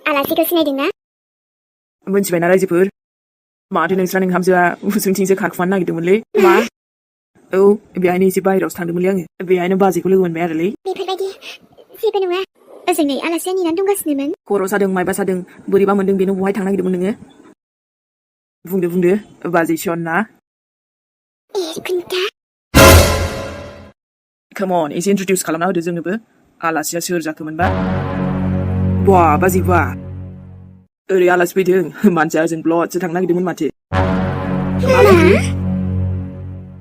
आलासिखौ सिनायदोंना? मोनथिबायना रायजोफोर माथो नोंस्रा नोंहामजोआ उसुंथिंसो खारखुमानो नागिरदोंमोनलै मा औ बेहायनो एसे बाहेरायावसो थांदोंमोनलै आङो बेहायनो बाजैखौ लोगो मोनबाय आरोलै बेफोरबायदि जेबो नङा ओजों नै आलासिया नेनानै दंगासिनोमोन खर' सादों मायबा सादों बोरैबा मोनदों बेनो बहाय थांनो नागिरदोंमोन नोङो बुंदो बाजै सना खोन्था Come on एसे इन्ट्रडिउस खालामना होदो जोंनोबो आलासिया सोर जाखोमोनबा बा बाजै बा ओरै आलासि फैदों मानसिया ओजों ब्लडसो थांनो नागिरदोंमोन माथो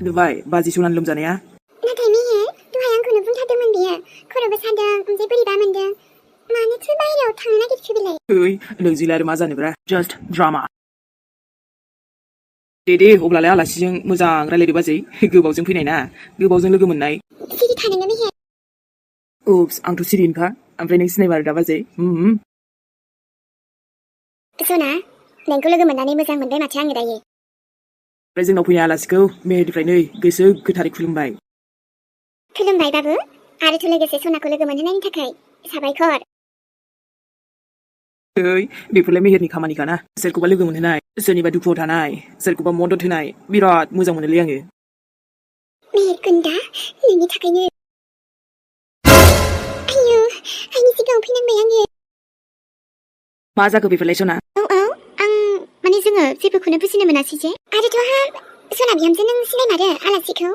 नुबाय बाजै सनानि लोमजानाया नाथाय मेहेर दहाय आंखौनो बुंथारदोंमोन बियो खर'बो सादों ओमफ्राय बोरैबा मोनदों मानोथो बाहेरायाव थांनो नागिरखो बेलाय ओइ नोंजोंलाय आरो मा जानोब्रा जास्ट ड्रामा दे अब्लालाय आलासिजों मोजां रायलायदो बाजै गोबावजों फैनाय ना गोबावजों लोगो मोननाय सिरि थानोनो मेहेर उप्स आंथ' सिरिनोखा ओमफ्राय नों सिनायबाय दा बाजै सना नोंखौ लोगो मोननानै मोजां मोनबाय माथो आङो दायो ओमफ्राय जोंनाव फैनाय आलासिखौ मेहेरनिफ्राय नै गोसो गोथारै खुलुमबाय खुलुमबायबाबो आरोथ' लोगोसे सनाखौ लोगो मोनहोनायनि थाखाय साबायखर ओइ बेफोरलाय मेहेरनि खामानिखाना सोरखौबा लोगो मोनहोनाय सोरनिबा दुखुआव थानाय सोरखौबा मदद होनाय बिराद मोजां मोनोलै आङो मेहेर गुन्दा नोंनि थाखायनो आयौ आंनि सिगाङाव फैनांबाय आङो मा जाखो बेफोरलाय सना औ आं माने जोङो जेबोखौनो बुजिनो मोनासै जे आरोथ' सना बिहामजो नों सिनायमारो आलासिखौ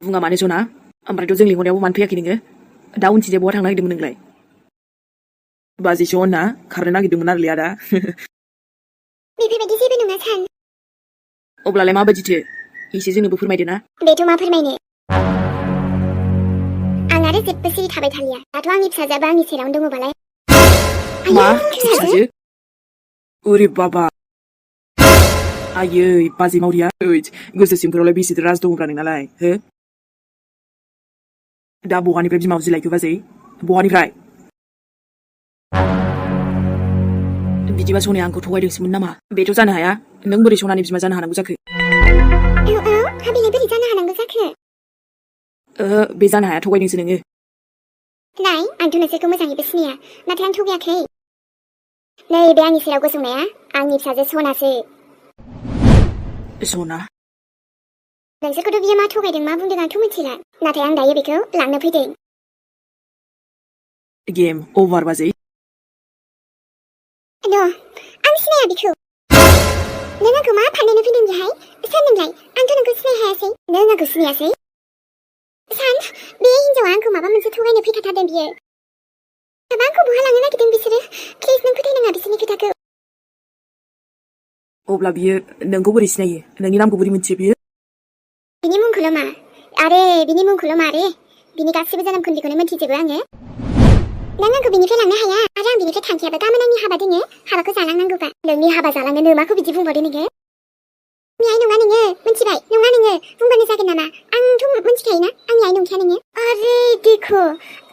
बुङा मानो सना ओमफ्रायथ' जों लिंहरनायावबो मानो फैयाखै नोङो दा उनथिंजाय बहा थांनो नागिरदोंमोन नोंलाय बाजै सना खारनो नागिरदोंमोन आरोलै आदा बेफोरबायदि जेबो नङा सान अब्लालाय माबायदिथो एसे जोंनोबो फोरमायदो ना बेथ' मा फोरमायनो आं आरो जेबो सिरि थाबाय थालिया दाथ' आंनि फिसाजोआबो आंनि सेरावनो दङबालाय मा फिसाजो ओरै बाबा आयै बाजै मावरिया ओइद गोसो सिंफोरावलाय बेसे राज दङब्रा नोंनालाय हो दा बहानिफ्राय बिमा बुजिलायखो बाजै बहानिफ्राय बिदिबा सनाया आंखौ थगायदोंसोमोन नामा बेथ' जानो हाया नों बोरै सनानि बिमा जानो हानांगौ जाखो बेलाय बोरै जानो हानांगौ जाखो बे जानो हाया थगायदोंसो नोङो नाय आंथ' नोंसोरखौ मोजाङैबो सिनाया नाथाय आं थगायाखै नैबे आंनि सेराव गसंनाया आंनि फिसाजो सनासो सना नोंसोरखौथ' बियो मा थगायदों मा बुंदों आंथ' मिथिला नाथाय आं दायो बेखौ लांनो फैदों गेम अभार बाजै आं सिनाया बिखौ नों आंखौ मा फाननो फैदों बेहाय सोर नोंलाय आंथ' नोंखौ सिनाय हायासै नों आंखौ सिनायासै सान बे हिन्जावा आंखौ माबा मोनसे थगायनो फैखाथारदों बियो माबा आंखौ बहा लांनो नागिरदों बिसोरो प्लिज नों फोथायनाङा बिसोरनि खोथाखौ अब्ला बियो नोंखौ बोरै सिनायो नोंनि नामखौ बोरै मिथियो बियो बिनि मुंखौल' मा आरे बिनि मुंखौल' मा रे बिनि गासिबो जोनोम खुन्दिखौनो मिथिजोबो आङो नों आंखौ बिनिफ्राय लांनो हाया आरो आं बिनिफ्राय थांखायाबो गाबोन आंनि हाबा दोङो हाबाखौ जालांनांगौबा नोंनि हाबा जालांनो नोमाखौ बिदि बुंबावदो नोङो आंनि आइ नङा नोङो मिथिबाय नङा नोङो बुंबानो जागोन नामा आंथ' मिथिखायोना आंनि आइ नंखाया नोङो आरे देखो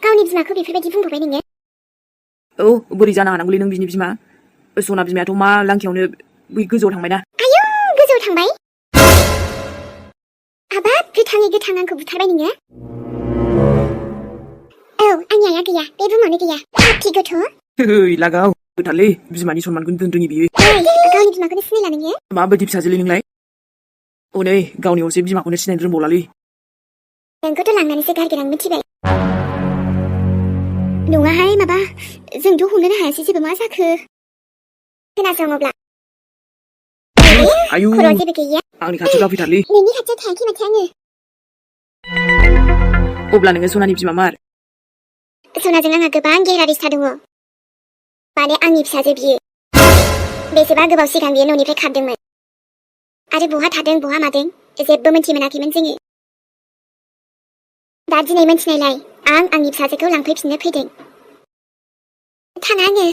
गावनि बिमाखौ बेफोरबायदि बुंबावबाय नोङो औ बोरै जानो हानांगौलै नों बिनि बिमा सना बिमायाथ' मा लांखायावनो बै गोजौआव थांबायना आयौ गोजौआव थांबाय हाबाब गोथां आंखौ बुथारबाय नोङो औ आंनि आइया गैया बे बुहुमावनो गैया पार्टि गथ' ओइ लागाव गोथारलै बिमानि सनमानखौनो दोन रोङि बियो गावनि बिमाखौनो सिनायला नोङो माबायदि फिसाजोलै नोंलाय हनै गावनि असे बिमाखौनो सिनायनो रोंबावलालै नोंखौथ' लांनानैसो गारगोन आं मिथिबाय नङाहाय माबा जोंथ' हमनोनो हायासै जेबो मा जाखो खोनासं अब्ला आयु खर'आव जेबो गैया आंनि खाथियाव दाफैथारलै नोंनि खाथियाव थायाखै माथो आङो अब्ला नोङो सनानि बिमा मार सनाजों आंहा गोबां गेहेरा रिस्ता दङ माने आंनि फिसाजो बियो बेसेबा गोबाव सिगां बियो न'निफ्राय खारदोंमोन आरो बहा थादों बहा मादों जेबो मोनथि मोनाखैमोन जोङो दा दिनै मोनथिनायलाय आं आंनि फिसाजोखौ लांफैफिननो फैदों थाङा आङो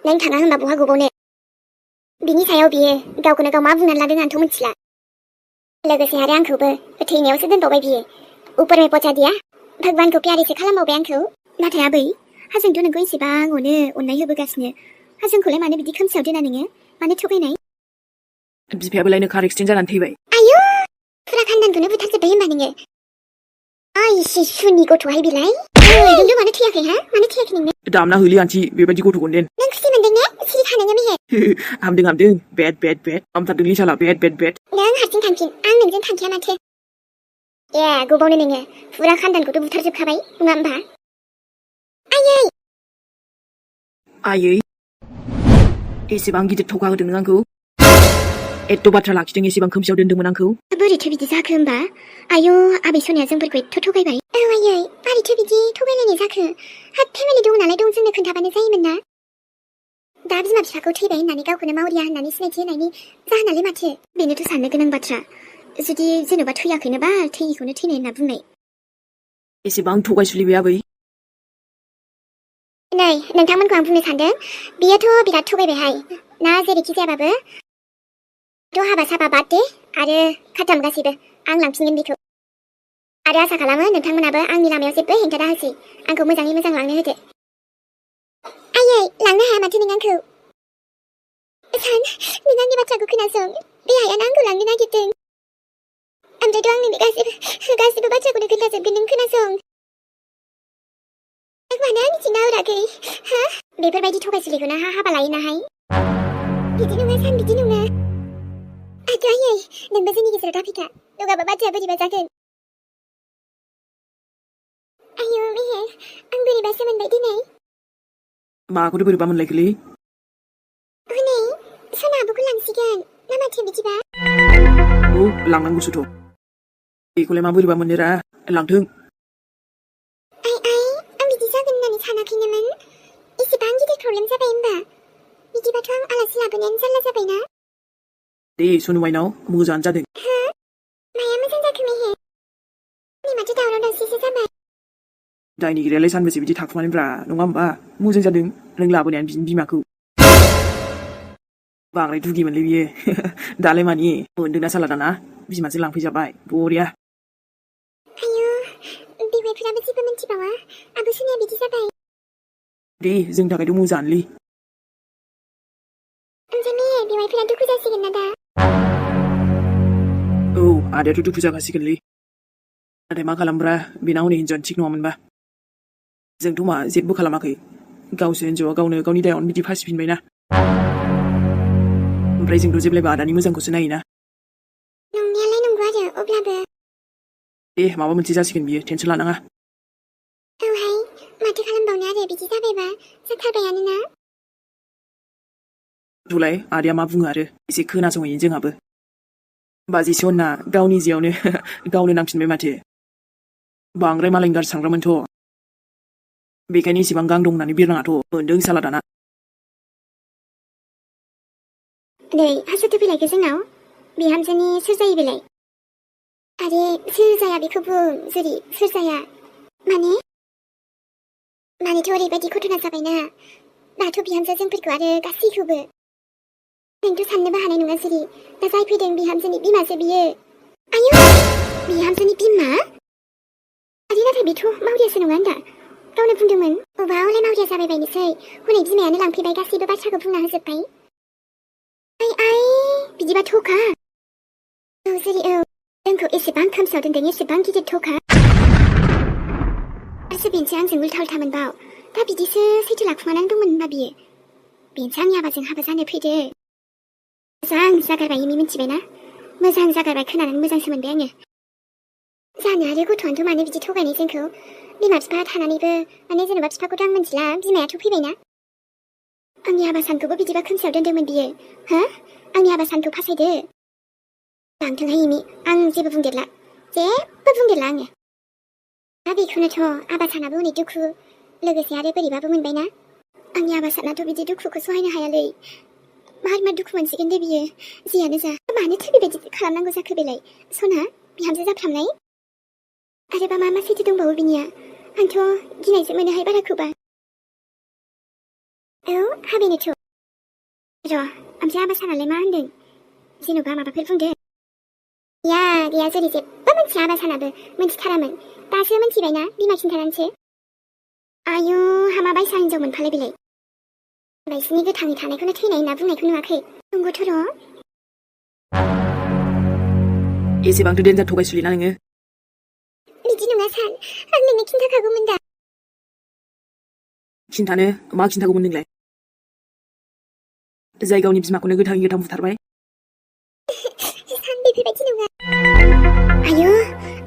नों थाङा होनबा बहा गबावनो बिनि सायाव बियो गावखौनो गाव मा बुंनानै लादों आंथ' मिथिला लोगोसे आरो आंखौबो थैनायावसो दोनबावबाय बियो ऊपर में पहुंचा दिया भगवानखौ प्यारिसो खालामबावबाय आंखौ नाथाय आबै जोंथ' नोंखौ एसेबां अननाय होबोगासिनो जोंखौलाय मानो बिदि खोमसियाव दोना नोङो मानो थगायनाय बिफायाबोलायनो कार एक्सिडेन्ट जानानै थैबाय आयौ फुरा खानदानखौनो बुथारजोब्बाय होनबा नोङो 아이씨, 순이 गथ'हाय बिलाय. नोंनो मानो थैयाखै हा? मानो थैयाखै नोंनो? दामना होलै आन्थि बेबायदि गथ'खौनो देन नों खुसि मोनदों ने? सिरि थानोनो मेहे. हामदों बेद हामथारदोंलै साला बेद नों हारसिं थांफिन. आं नोंजों थांखाया माथो. ए गोबावनो नोङो. फुरा खान्दानखौथ' बुथारजोबखाबाय. नङा होमबा? आयै एसेबां गिदिर थगा होदों नों आंखौ एथ' बाथ्रा लाखिदों एसेबां खोमसियाव दोनदोंमोन आंखौ बोरैथो बिदि जाखो होमबा? आयौ आबै सनिया जोंफोरखौ एथ' थगायबाय. औ आयै मारैथो बिदि थगायलायनाय जाखो? हाब फेमिलि दं नालाय दं जोंनो खोन्थाबानो जायोमोन ना? दा बिमा बिफाखौ थैबाय होननानै गावखौनो मावरिया होननानै सिनायथि होनायनि जाहोनालाय माथो? बेनोथ' साननो गोनां बाथ्रा. जुदि जेन'बा थैयाखैनोबा थैयिखौनो थैनाय होनना बुंनाय. एसेबां थगायसुलि बे आबै नै नोंथांमोनखौ आं बुंनो सानदों बियोथ' बिराद थगायबायहाय ना जेरैखि जायाबाबो थ' हाबा साबा बाद दे आरो खाथाम गासैबो आं लांफिनगोन बेखौ आरो आसा खालामो नोंथांमोनाबो आंनि लामायाव जेबो हेंथा दा होसै आंखौ मोजाङै मोजां लांनो होदो. आयै लांनो हाया माथो नों आंखौ सान नों आंनि बाथ्राखौ खोनासं बे हायानो आंखौ लांनो नागिरदों ओमफ्रायथ' आंनो बे गासिबो बाथ्राखौनो खोन्थाजोबगोन नों खोनासं. मानो आंनिथिं नाहराखै हा? बेफोरबायदि थगायसुलिखौनो हाबा लायोनाहाय. बिदि नङा सान बिदि नङा. आयै नोंबो जोंनि गेजेराव दाफैखा नङाबा बाथ्राया बोरैबा जागोन. आयौ मेहे आं बोरैबासो मोनबाय दिनै. माखौथो बोरैबा मोनलायखोलै? हनै सना आब'खौ लांसिगोन ना माथो बिदिबा? औ लांनांगौसोथ' बेखौलाय मा बोरैबा मोननोरा लांथों. आं बिदि जागोन होननानै सानाखैनोमोन. एसेबां गिदिर प्रब्लेम जाबाय होमबा? बिदिबाथ' आं आलासि लाबोनायानो जारला जाबायना? दे सनु माइनाव मोजाङानो जादों. हो? माया मोजां जाखो मेहे? नै माथो दावराव दावसिसो जाबाय. दायनिगिरियालाय सानबेसे बिदि थाखुमानायब्रा नङा होमबा? मोजां जादों नों लाबोनायानो बिनि बिमाखौ. बांद्राय दुगिमोनलै बियो दालाय मानि मोनदोंना साला दाना बिमाजों लांफैजाबाय बरिया. आयौ बेवाइफोराबो जेबो मिन्थिबावा आबो सोनिया बिदि जाबाय. दे जोंनि थाखायथ' मोजाङानोलै. ओमफ्राय मेहे बेवाइफोरा दुखु जासिगोन ना दा? औ आदायाथ' दुखु जाखासिगोनलै नाथाय मा खालामब्रा बेना हनै हिनजावानो थिग नङामोनबा. जोंथ' मा जेबो खालामाखै गावसो हिनजावा गावनो गावनि दायावनो बिदि फासिफिनबायना. ओमफ्राय जोंथ' जेब्लायबो आदानि मोजांखौसो नायोना. नंनायालाय नंगौ आरो अब्लाबो दे माबा मोनसे जासिगोन बियो टेनसन लानाङा. औहाय माथो खालामबावनो आरो बिदि जाबायबा जाथारबायानो ना? थ'लाय आदाया मा बुङो आरो एसे खोनासंहैयो जोंहाबो. बाजै सनना गावनि जेयावनो गावनो नांफिनबाय माथो. बांद्राय मालायनि गाज्रि सानग्रामोनथ'। बेखायनो इसेबां गां दं होननानै बिरनाङाथ' मोनदों साला दाना. नै हासुथो फैलायखो जोंनाव बिहामजोनि सोर जायो बेलाय? आरे सोर जाया बेखौ बुं जुरि सोर जाया? मानेथ' ओरैबायदि घटना जाबायना दाथ' बिहामजो जोंफोरखौ आरो गासैखौबो नोंथ' साननोबो हानाय नङा जुरि दा जाय फैदों बिहामजोनि बिमासो बियो. आयौ बिहामजोनि बिमा? आरे नाथाय बेथ' मावरियासो नङा होनदा गावनो बुंदोंमोन. अबावलाय मावरिया जाबाय बायनोसै हनै बिमायानो लांफैबाय गासैबो बाथ्राखौ बुंना होजोब्बाय. आइ बिदिबा थखा? औ जुरि औ जोंखौ एसेबां खोमसियाव दोनदों एसेबां गिदिर थखा. आरोसो बेनोसै आंजों उल्था उल्था मोनबाव दा बिदिसो सैथो लाखुमानानै दंमोन होनबा बियो. बेनोसै आंनि आबाजों हाबा जानो फैदो. मोजां जागारबाय एमि मिन्थिबायना? मोजां जागारबाय खोनानानै मोजांसो मोनबाय आङो. जानो आरो गथ'आनोथ' मानो बिदि थगायनाय जोंखौ बिमा बिफा थानानैबो माने जेनेबा बिफाखौथ' आं मिन्थिला बिमायाथ' फैबायना. आंनि हाबा सानखौबो बिदिबा खोमसियाव दोनदोंमोन बियो हो? आंनि हाबा सानखौ फासायदो. लांथोंहाय एमि आं जेबो बुंदेरला आङो. दा बेखौनोथ' आबा सानाबो हनै दुखु लोगोसे आरो बोरैबाबो मोनबायना. आंनि आबा सानाथ' बिदि दुखुखौ सहायनो हायालै मा दुखु मोनसिगोन दे बियो. जियानो जा मानोथो बेबायदि खालामनांगौ जाखो बेलाय सना बिहामजो जाफ्रामनाय? आरोबा मा सैथो दंबावो बिनिया? आंथ' गिनायसो मोनोहाय बाराखौबा. औ हाबायनोथ' र' ओमफ्राय आबा सानालाय मा होनदों? जेन'बा माबाफोर बुंदों? गैया जेरै जेबो मिन्थिया आबा सानाबो मिन्थिथारामोन दासो मिन्थिबायना बिमा खिन्थानानैसो. आयु हामा बायसा हिनजाव मोनफालाय बेलाय बायसिनि गोथाङै थानायखौनो थैनाय होनना बुंनायखौ नुवाखै? नंगौथ' र'। एसेबांथ' देन्जार थगायसुलिना नोङो? बिदि नङा नङा सान आं नोंनो खिन्थाखागौमोन दा खिन्थानो मा खिन्थागौमोन नोंलाय जाय गावनि बिमाखौनो गोथाङै गोथां बुथारबाय सान बेफोरबायदि नङा आयु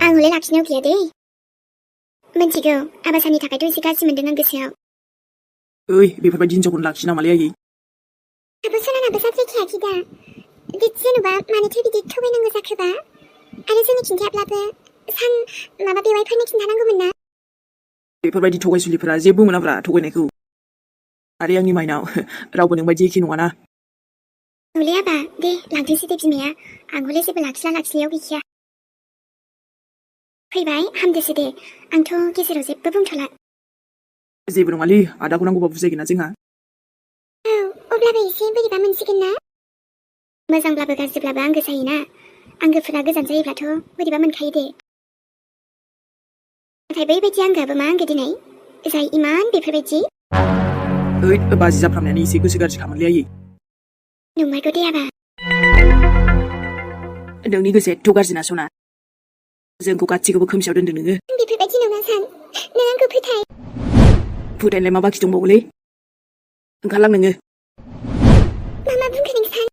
आं हले लाखिनायाव गैया दे मिन्थिगौ आबासानि थाखायथ' एसे गाज्रि मोनदों आं गोसोआव ओइ बेफोरबायदि हिनजावखौनो लाखिनामालै आयै आबोसानाबो जाद्रायखायाखै दा जेनेबा मानोथो बिदि थगायनांगौ जाखोबा आरो जोंनो खिन्थायाब्लाबो सान माबा बेवाइफोरनो खिन्थानांगौमोन ना बेफोरबायदि थगायसुलिफोरा जेबो मोनाब्रा थगायनायखौ आरो आंनि माइनाव रावबो नोंबायदि एखे नङाना हले आबा दे लांथोंसै दे बिमाया आं हले जेबो लाखिलायाव गैखाया फैबाय हामदोसो दे आंथ' गेजेराव जेबो बुंथ'ला जेबो नङालै आदाखौ नांगौबा बुजायगोन ना जोंहा औ अब्लाबो एसे बोरैबा मोनसिगोन ना मोजांब्लाबो गाज्रिब्लाबो आंगो जायोना आंगोफोरा गोजान जायोब्लाथ' बोरैबा मोनखायो दे नाथाय बैबायदि आंगोआबो मा आंगो दिनै जाय इमान बेफोरबायदि ओइ बाजि जाफ्रामनायानो एसे गोसो गाज्रि खामोनलै आयै नंमारगौ दे आबा नोंनि गोसोआ एथ' गाज्रिना सना जोंखौ गासिखौबो खोमसियाव दोनदों नोङो बेफोरबायदि नङा सान नों आंखौ फोथाय फोथायनायलाय मा बाखि दंबावोलै ओंखारलां नोङो मा बुंखो नों सान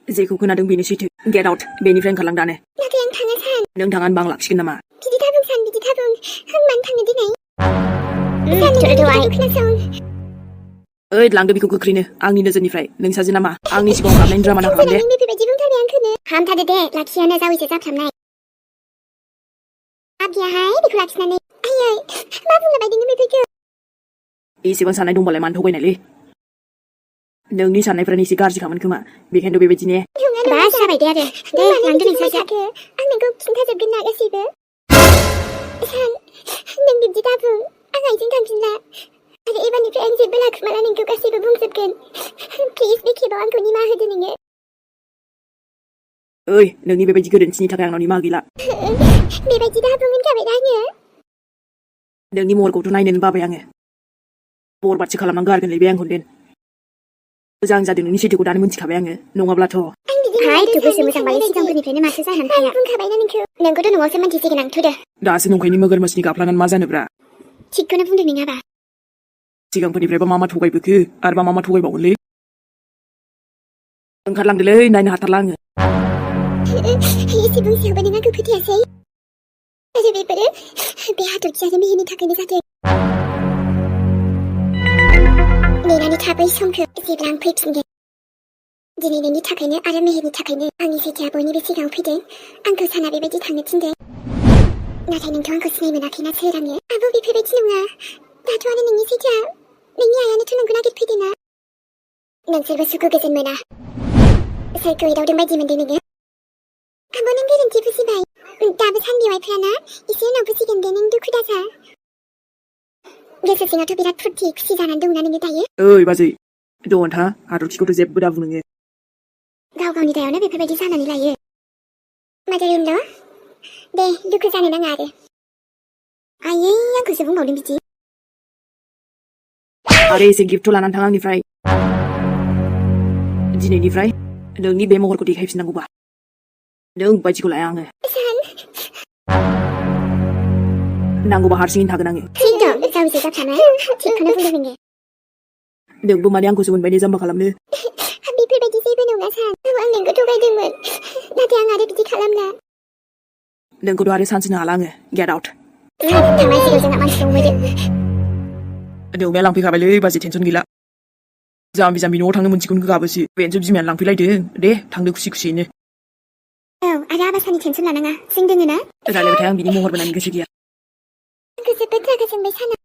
जेखौ खोनादों बेनो सैथो गेट आउट बेनिफ्राय ओंखारलां दानो नाथाय आं थाङा सान नों थाङा होनबा आं लाखिगोन नामा बिदि दाबुं सान बिदि दाबुं आं मानो थाङो दिनै सान नों खोनासं ओइ लांदो बेखौ गोख्रैनो आंनि नोजोरनिफ्राय नों साजे नामा आंनि सिगाङाव खालामनायनि ड्रामा दा खालाम दे नों बेफोरबायदि बुंथारबाय आंखौनो हामथारदो दे लाखियानो जावैसो जाफ्रामनाय आबियाहाय बेखौ लाखिनानै आयै मा बुंनो बायदि नों बेफोरखौ एसेबां साननाय दंबालाय मानो थगायनायलै नोंनि साननायफ्रानो एसे गाज्रिखामोन खोमा बेखायनोथ' बेबायदि ने बास जाबाय दे आरो दे लांदो नोंसोर आं नोंखौ खिन्थाजोबगोन ना गासैबो सान नों बिब्दि दाबुं आं आइजों थांफिनला आरो एबारनिफ्राय आं जेबो लाखुमाला नोंखौ गासैबो बुंजोबगोन प्लिज बे खेबाव आंखौ निमाहा होदो नोङो ओइ नोंनि बेबायदि गोरोन्थिनि थाखाय आंनाव निमाहा गैला बेबायदि दाबुं होनखाबायना आङो नोंनि महरखौथ' नायनोनो बाबाय आङो बरबादसो खालामनानै गारगोनलै बे आंखौ दोन मोजां जादों नोंनि सैथोखौ दानो मिन्थिखाबाय आङो नङाब्लाथ' हाय थ' गोसो मोजांबालाय सिगांफोरनिफ्रायनो माथो जानानै थाया बुंखाबायना नोंखौथ' न'आवसो मोनथिसिगोन आं थुदो दासो नंखायनि मोगोर मोसनि गाफ्लानानै मा जानोब्रा थिगखौनो बुंदों नोङाबा सिगांफोरनिफ्रायबा मा मा थगायबोखो आरोबा मा मा थगायबावगोनलै ओंखारलांदोलै नायनो हाथारला आङो एसे बुंसेयावबो नों आंखौ फोथायासै आरो बेफोरो बे हाथरखि आरो मेहेरनि थाखायनो जादों नेनानै थाबै समखौ जेब्ला आं फैफिनगोन दिनै नोंनि थाखायनो आरो मेहेरनि थाखायनो आंनि सैथोआ बयनिबो सिगाङाव फैदों आंखौ साना बेबायदि थांनो थिनदों नाथाय नोंथ' आंखौ सिनाय मोनाखैना सोर आङो आबो बेफोरबायदि नङा दाथ' आरो नोंनि सैथोआ नोंनि आयानोथ' नोंखौ नागिरफैदोंना नोंसोरबो सुखु गोजोन मोना सोरखौ एदावदों बायदि मोनदों नोङो आबो नों गोरोन्थि बुजिबाय दाबो सान बेवाइफ्राना एसे उनाव बुजिगोन दे नों दुखु दाजा गोसो सिङावथ' बिराद फुरथि खुसि जानानै दंना नोङो दायो ओइ बाजै दंथा हाथरखिखौथ' जेबो दाबुं नोङो गाव गावनि दायावनो बेफोरबायदि जानानै लायो मादारुमल' दे दुखु जानो नाङा आरो आयै आंखौसो बुंबावदों बिदि आरो एसे गिफ्ट लानानै थां आंनिफ्राय दिनैनिफ्राय नोंनि बे महरखौ देखायफिननांगौबा नों बायदिखौ लाया आङो नांगौबा हारसिङैनो थागोन आङो थिग दं जावैसो जाफ्रामनाय थिगखौनो बुंदों नोङो नोंबो माने आंखौसो मोनबाय दे जाम्बा खालामनो बेफोरबायदि जेबो नङा सान आं नोंखौ थगायदोंमोन नाथाय आं आरो बिदि खालामला नोंखौथ' आरो सानसेनो हाला आङो गेट आउट थांनाय सिगां जोंहा मानसिखौ हमहैदो दौनाया लांफैखाबायलै बाजै टेनसन गैला जाम्बि जाम्बि न'आव थांनो मोनसेखौनो गाबोसो बेनोसो बिमायानो लांफैलायदों दे थांदो खुसि खुसियैनो औ आरो आबासानि टेनसन लानाङा जों दोङो ना रायलायबाय आं बिनि महर बोनायनि गोसो गैया आंखौ जोबोद रागा जोंबाय साना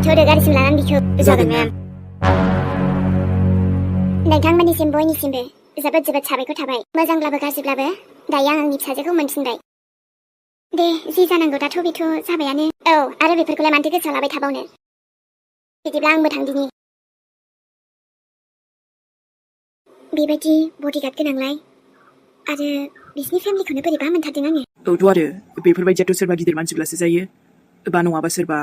थौदो गारिसिम लानानै बिखौ जागोन मेम नोंथांमोननिसिम बयनिसिमबो जोबोद जोबोद साबायखर थाबाय मोजांब्लाबो गाज्रिब्लाबो दायो आं आंनि फिसाजोखौ मोनफिनबाय दे जि जानांगौ दाथ' बेथ' जाबायानो औ आरो बेफोरखौलाय मानोथो गोसोआव लाबाय थाबावनो बिदिब्ला आंबो थांदिनि बेबायदि बडिगार्ड गोनांलाय आरो बिसिनि फेमिलिखौनो बोरैबा मोनथारदों आङो औथ' आरो बेफोरबायदियाथ' सोरबा गिदिर मानसिब्लासो जायो बा नङाबा सोरबा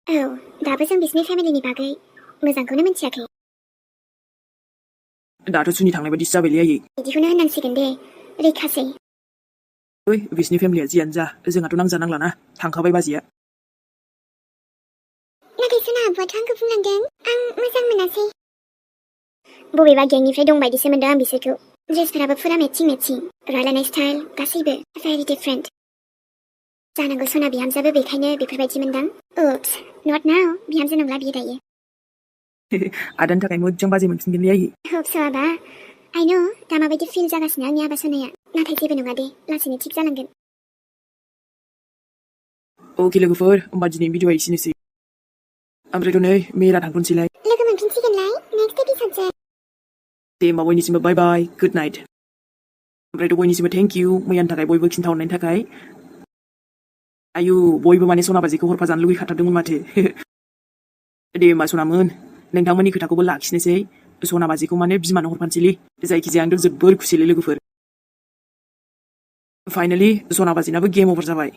औ दाबो जों बिसिनि फेमिलिनि बागै मोजांखौनो मिथियाखै दाथ' सुनि थांनाय बायदिसो जाबायलै आयै बिदिखौनो होननांसिगोन दे रैखासै ओइ बिसिनि फेमिलिया जियानो जा जोंहाथ' नांजानांलाना थांखाबाय बाजैया नाथाय सना आब'आथ' आंखौ बुंलांदों आं मोजां मोनासै बबेबा गेंनिफ्राय दं बायदिसो मोनदों आं बिसोरखौ ड्रेसफोराबो फुरा मेचिं रायलायनाय स्टाइल गासैबो भेरि डिफारेन्ट जानांगौ सना बिहामजोआबो बेखायनो बेफोरबायदि मोनदां उप्स नट नाउ बिहामजो नंला बियो दायो आदानि थाखाय मोजां बाजै मोनफिनगोनलै आयै होप स आबा आइ नो दा माबायदि फिल जागासिनो आंनि आबा सनाया नाथाय जेबो नङा दे लासैनो थिग जालांगोन अके लोगोफोर होमबा दिनै भिडिअआ एसेनोसै ओमफ्रायथ' नै मेला थांथ'नोसैलाय लोगो मोनफिनसिगोनलाय नेक्स्ट एपिसडजों दे होमबा बयनिसिमबो बाय बाय गुड नाइट ओमफ्रायथ' बयनिसिमबो थेंक इउ मैयानि थाखाय बयबो खिन्थाहरनायनि थाखाय आयु बयबो माने सना बाजैखौ हरफाजानो लुगैखाथारदोंमोन माथो दे होमबा सनामोन नोंथांमोननि खोथाखौबो लाखिनोसै सना बाजैखौ माने बिमानो हरफानोसैलै जायखिजाया आंथ' जोबोर खुसिलै लोगोफोर फाइनालि सना बाजैनाबो गेम अभार जाबाय